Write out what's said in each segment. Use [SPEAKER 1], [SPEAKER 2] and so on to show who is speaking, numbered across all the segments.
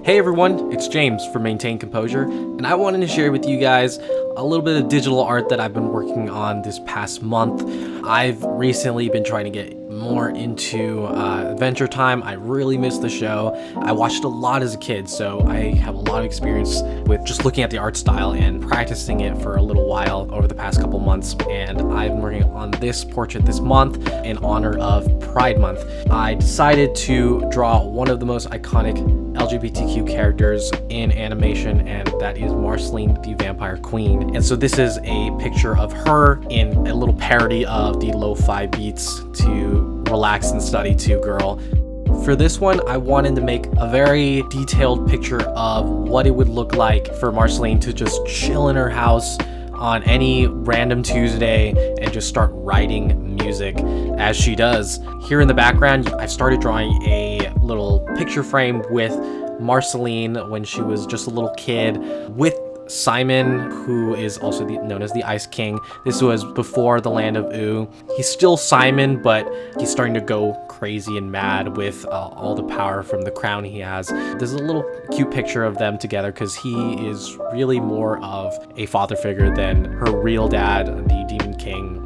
[SPEAKER 1] Hey everyone, it's James from Maintain Composure, and I wanted to share with you guys a little bit of digital art that I've been working on this past month. I've recently been trying to get more into Adventure Time. I really missed the show. I watched a lot as a kid, so I have a lot of experience with just looking at the art style and practicing it for a little while over the past couple months. And I've been working on this portrait this month in honor of Pride Month. I decided to draw one of the most iconic LGBTQ characters in animation, and that is Marceline, the Vampire Queen. And so this is a picture of her in a little parody of the Lo-Fi beats to relax and study to girl. For this one, I wanted to make a very detailed picture of what it would look like for Marceline to just chill in her house on any random Tuesday and just start writing music as she does. Here in the background, I've started drawing a little picture frame with Marceline when she was just a little kid, with Simon, who is also known as the Ice King. This was before the Land of Oo. He's still Simon, but he's starting to go crazy and mad with all the power from the crown he has. There's a little cute picture of them together because he is really more of a father figure than her real dad, the Demon King.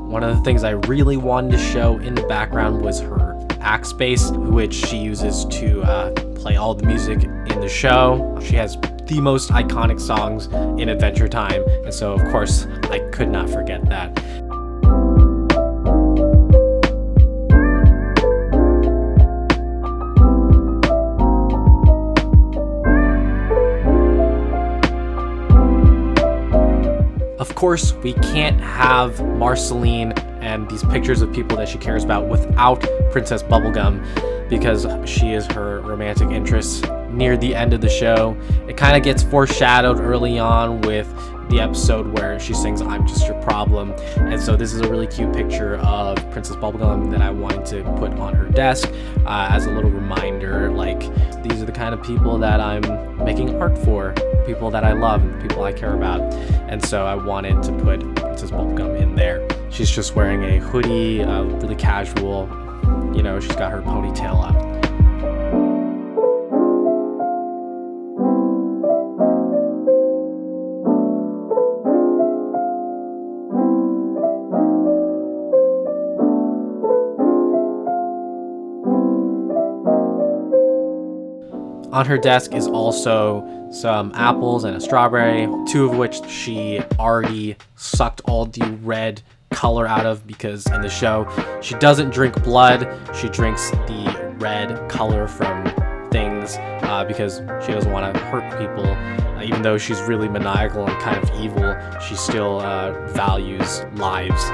[SPEAKER 1] One of the things I really wanted to show in the background was her axe bass, which she uses to play all the music in the show. She has the most iconic songs in Adventure Time, and so of course I could not forget that. Of course, we can't have Marceline and these pictures of people that she cares about without Princess Bubblegum, because she is her romantic interest near the end of the show. It kind of gets foreshadowed early on with the episode where she sings "I'm Just Your Problem," and so this is a really cute picture of Princess Bubblegum that I wanted to put on her desk as a little reminder, like, these are the kind of people that I'm making art for, people that I love and people I care about. And so I wanted to put Princess Bubblegum in there. She's just wearing a hoodie, really casual, you know, she's got her ponytail up. On her desk is also some apples and a strawberry, two of which she already sucked all the red color out of, because in the show she doesn't drink blood, she drinks the red color from things because she doesn't want to hurt people. Even though she's really maniacal and kind of evil, she still values lives.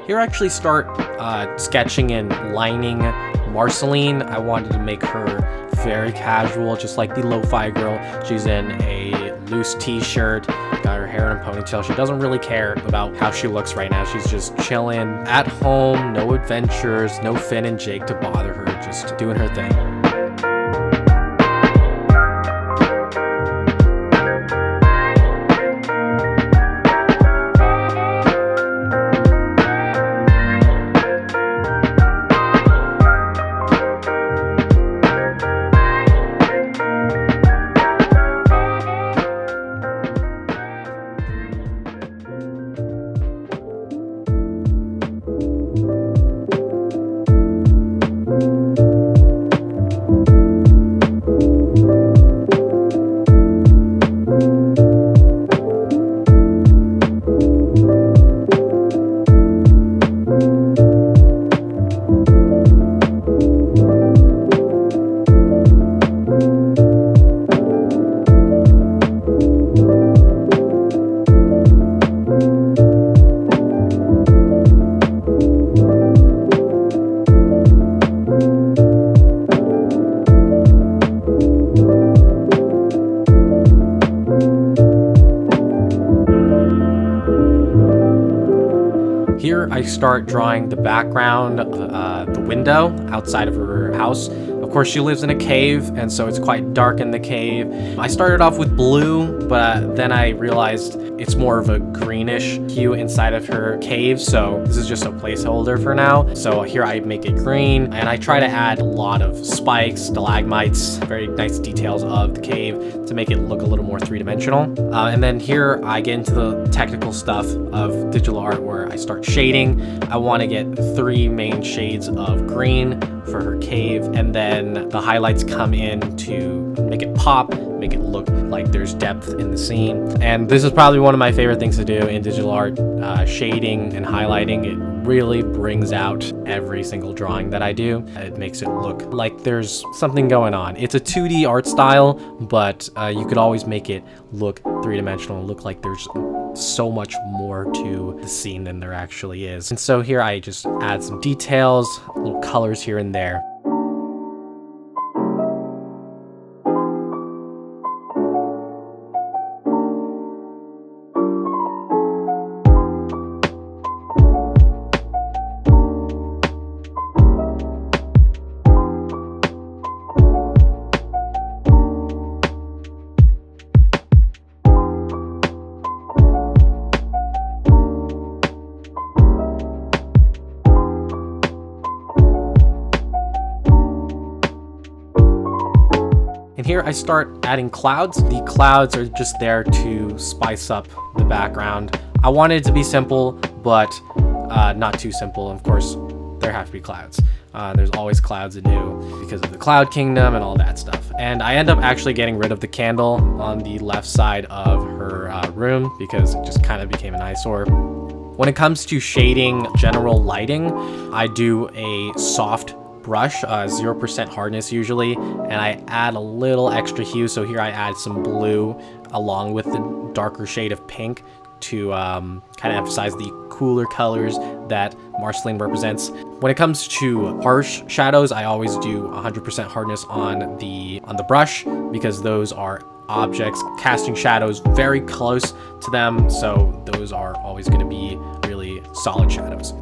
[SPEAKER 1] Here I actually start sketching and lining Marceline. I wanted to make her very casual, just like the Lo-Fi girl. She's in a loose t-shirt, got her hair in a ponytail. She doesn't really care about how she looks right now. She's just chilling at home, no adventures, no Finn and Jake to bother her, just doing her thing. start drawing the background, the window outside of her house. Of course, she lives in a cave, and so it's quite dark in the cave. I started off with blue, but then I realized it's more of a greenish hue inside of her cave, so this is just a placeholder for now. So here I make it green, and I try to add a lot of spikes, stalagmites, very nice details of the cave to make it look a little more three-dimensional. And then here I get into the technical stuff of digital art where I start shading. I want to get 3 main shades of green for her cave, and then the highlights come in to make it pop, make it look like there's depth in the scene. And this is probably one of my favorite things to do in digital art, shading and highlighting. It really brings out every single drawing that I do. It makes it look like there's something going on. It's a 2D art style, but you could always make it look three-dimensional and look like there's so much more to the scene than there actually is. And so here I just add some details, little colors here and there. And here I start adding clouds. The clouds are just there to spice up the background. I wanted it to be simple, but not too simple. Of course, there have to be clouds. There's always clouds to do because of the Cloud Kingdom and all that stuff. And I end up actually getting rid of the candle on the left side of her room because it just kind of became an eyesore. When it comes to shading general lighting, I do a soft brush, 0% hardness usually, and I add a little extra hue. So here I add some blue along with the darker shade of pink to kind of emphasize the cooler colors that Marceline represents. When it comes to harsh shadows, I always do 100% hardness on the brush because those are objects casting shadows very close to them, so those are always going to be really solid shadows.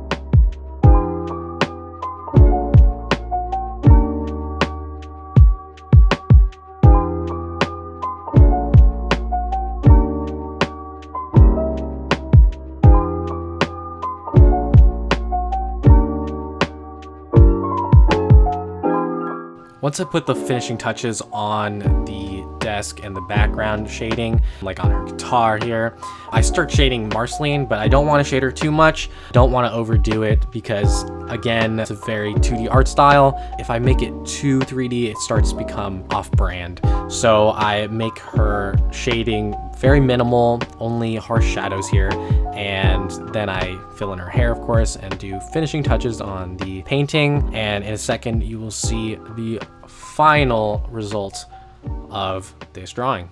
[SPEAKER 1] Once I put the finishing touches on the desk and the background shading, like on her guitar here, I start shading Marceline, but I don't want to shade her too much. Don't want to overdo it because, again, it's a very 2D art style. If I make it too 3D, it starts to become off-brand. So I make her shading very minimal, only harsh shadows here, and then I fill in her hair, of course, and do finishing touches on the painting. And in a second, you will see the final result of this drawing.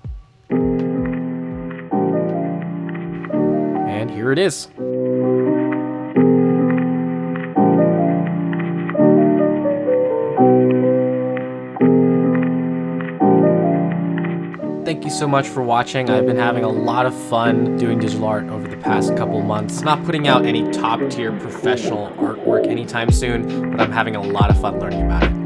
[SPEAKER 1] And here it is. Thank you so much for watching. I've been having a lot of fun doing digital art over the past couple months. Not putting out any top tier professional artwork anytime soon, but I'm having a lot of fun learning about it.